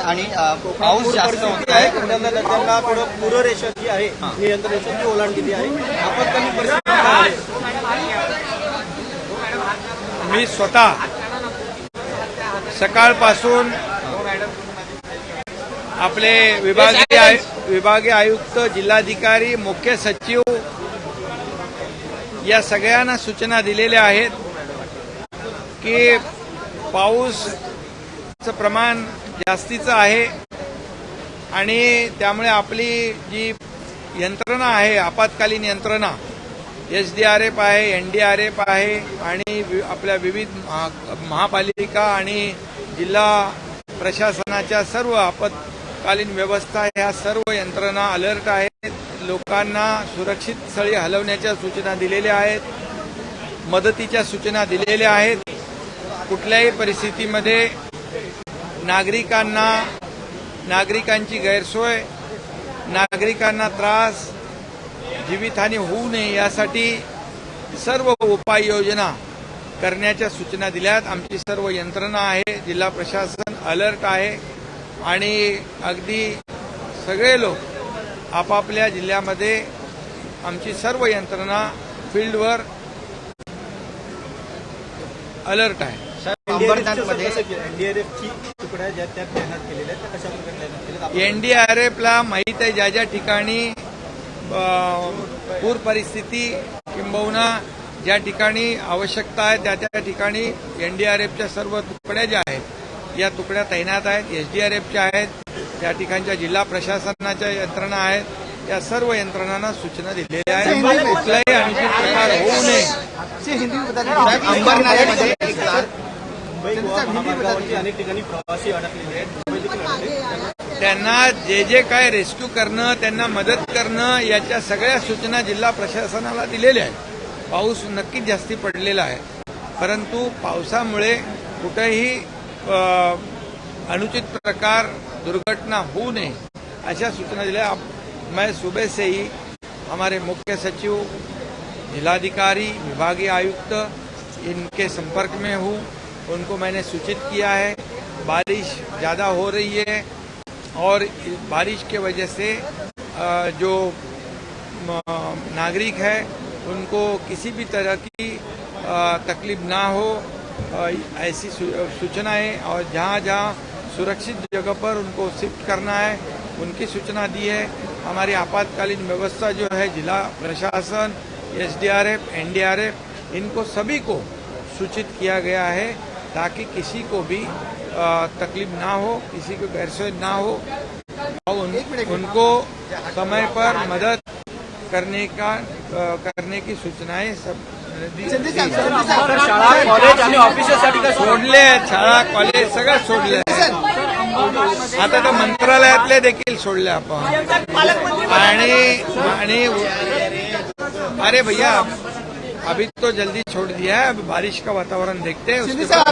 आणि पाऊस जास्त होत आहे. त्यांना थोडं पूररेषा जी आहे नियंत्रण रेषा ती ओलांडलेली आहे. आपत्कालीन परिस्थिती काय आहे? मी स्वतः सकाळपासून आपले विभागीय आयुक्त, जिल्हाधिकारी, मुख्य सचिव या सगळ्यांना सूचना दिलेल्या आहेत की पाऊसचं प्रमाण जास्तीचं आहे आणि त्यामुळे आपली जी यंत्रणा आहे, आपत्कालीन यंत्रणा SDRF आहे, NDRF आहे आणि आपल्या विविध महापालिका आणि जिल्हा प्रशासनाच्या सर्व आपत्कालीन व्यवस्था ह्या सर्व यंत्रणा अलर्ट आहेत. लोकांना सुरक्षित स्थळी हलवण्याच्या सूचना दिलेल्या आहेत, मदतीच्या सूचना दिलेल्या आहेत. कुठल्याही परिस्थितीमध्ये नागरिकांची गैरसोय, नागरिकांना त्रास, जीवितहानी होऊ नये यासाठी सर्व उपाययोजना करण्याच्या सूचना दिल्या आहेत. आमची सर्व यंत्रणा आहे, जिल्हा प्रशासन अलर्ट आहे आणि अगदी सगळे लोक आपापल्या जिल्ह्यामध्ये आमची सर्व यंत्रणा फील्डवर अलर्ट आहे. NDRFला माहीत आहे ज्या ठिकाणी पूर परिस्थिती किंबहुना ज्या ठिकाणी आवश्यकता आहे त्या ठिकाणी NDRFच्या सर्व तुकड्या ज्या आहेत या तुकड्या तैनात आहेत. SDRFच्या आहेत, त्या ठिकाणच्या जिल्हा प्रशासनाच्या यंत्रणा आहेत. या सर्व यंत्रणांना सूचना दिलेल्या आहेत. कुठलाही अनुचित प्रकार होऊ नये. अनेक ठिकाणी प्रवासी अडकलेले आहेत. त्यांना जे काय रेस्क्यू करणं, त्यांना मदत करणं याच्या सगळ्या सूचना जिल्हा प्रशासनाला दिलेल्या आहेत. पाऊस नक्कीच जास्ती पडलेला आहे, परंतु पावसामुळे कुठेही अनुचित प्रकार, दुर्घटना होऊ नये अशा सूचना दिल्या. मैं सुबह से ही हमारे मुख्य सचिव, जिलाधिकारी, विभागीय आयुक्त इनके संपर्क में हूँ. उनको मैंने सूचित किया है. बारिश ज़्यादा हो रही है और बारिश के वजह से जो नागरिक है उनको किसी भी तरह की तकलीफ ना हो ऐसी सूचनाएं और जहाँ जहाँ सुरक्षित जगह पर उनको शिफ्ट करना है उनकी सूचना दी है. हमारी आपातकालीन व्यवस्था जो है जिला प्रशासन, SDRF, NDRF इनको सभी को सूचित किया गया है ताकि किसी को भी तकलीफ ना हो, किसी को गैरसोई ना हो और उनको समय पर मदद करने की सूचनाएं सब शाळा, कॉलेज आणि ऑफिससाठी सोडले. शाळा, कॉलेज सगळं सोडले. आता तर मंत्रालयातले देखील सोडले आपण. आणि अरे भैया अभी तो जल्दी छोड़ दिया है. अब बारिश का वातावरण देखते हैं उसके बाद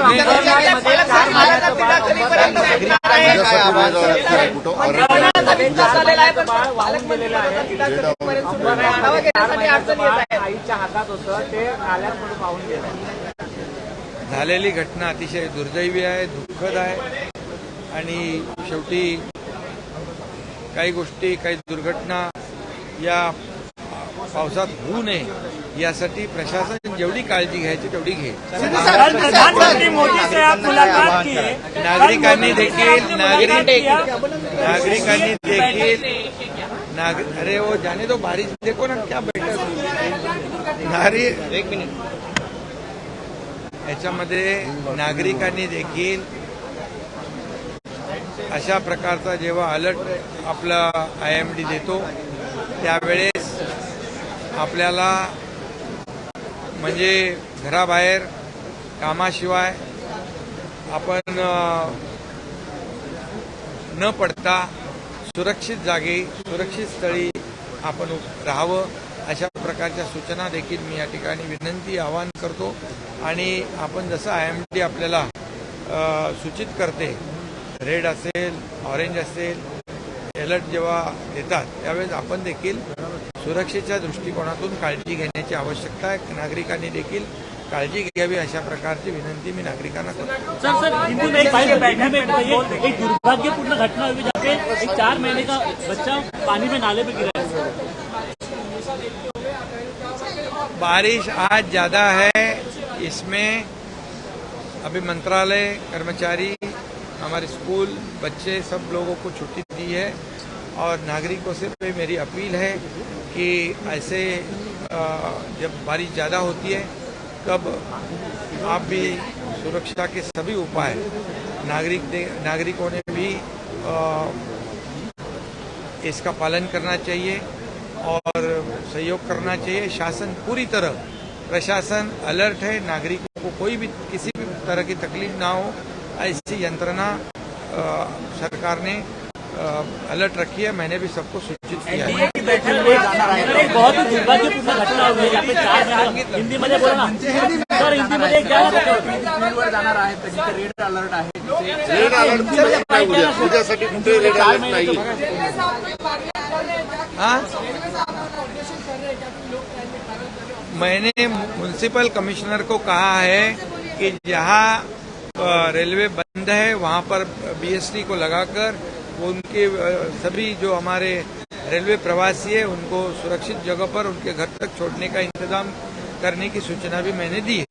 झालेली घटना अतिशय दुर्दैवी आहे, दुःखद आहे आणि शेवटी काही गोष्टी, काही दुर्घटना या पावसात होऊ नये यासाठी प्रशासन जेवढी काळजी घ्यायची तेवढी घेईल. प्रधानमंत्री मोदी से आप मुलाकात की है. नागरिकांनी देखील अरे वो जाने दो, बारिश देखो ना क्या बैठक. एक मिनिट. याच्यामध्ये नागरिकांनी देखील अशा प्रकारचा जेव्हा अलर्ट आपला IMD देतो त्यावेळेस आपल्याला म्हणजे घराबाहेर कामाशिवाय आपण न पडता सुरक्षित जागी, सुरक्षित स्थळी आपण राहावं अशा प्रकारच्या सूचना देखील मी या ठिकाणी विनंती, आवाहन करतो. आणि आपण जसं IMD आपल्याला सूचित करते, रेड असेल, ऑरेंज असेल, अलर्ट जेव्हा देतात त्यावेळेस आपण देखील सुरक्षेच्या दृष्टिकोनातून काळजी घेण्याची आवश्यकता आहे. नागरिकांनी देखील काळजी घ्यावी अशा प्रकारची विनंती मी नागरिकांना करतो. सर हिंदी में एक बैठक में एक दुर्भाग्यपूर्ण घटना हुई जहाँ पे एक 4 महीने का बच्चा पानी में नाले में गिरा है। बारिश आज ज्यादा है, इसमें अभी मंत्रालय कर्मचारी, हमारे स्कूल बच्चे सब लोगों को छुट्टी दी है और नागरिकों से मेरी अपील है कि ऐसे जब बारिश ज़्यादा होती है तब आप भी सुरक्षा के सभी उपाय नागरिकों ने भी इसका पालन करना चाहिए और सहयोग करना चाहिए। शासन पूरी तरह, प्रशासन अलर्ट है, नागरिकों को कोई भी किसी भी तरह की तकलीफ ना हो ऐसी यंत्रणा सरकार ने अलर्ट रखी है। मैंने भी सबको सूचित किया है। एनडीए की बैठक में एक बहुत ही दुर्भाग्यपूर्ण घटना हुई है जहाँ पे 4 महीने हिंदी मध्ये बोला ना सर, हिंदी मध्ये क्या वर जाणार आहे तर जिथे रेड अलर्ट आहे रेड अलर्ट उद्यासाठी कुठे रेड अलर्ट नाही. हाँ, मैंने म्युनिसिपल कमिश्नर को कहा है कि जहाँ रेलवे बंद है वहाँ पर बीएसटी को लगाकर उनके सभी जो हमारे रेलवे प्रवासी है उनको सुरक्षित जगह पर उनके घर तक छोड़ने का इंतजाम करने की सूचना भी मैंने दी है।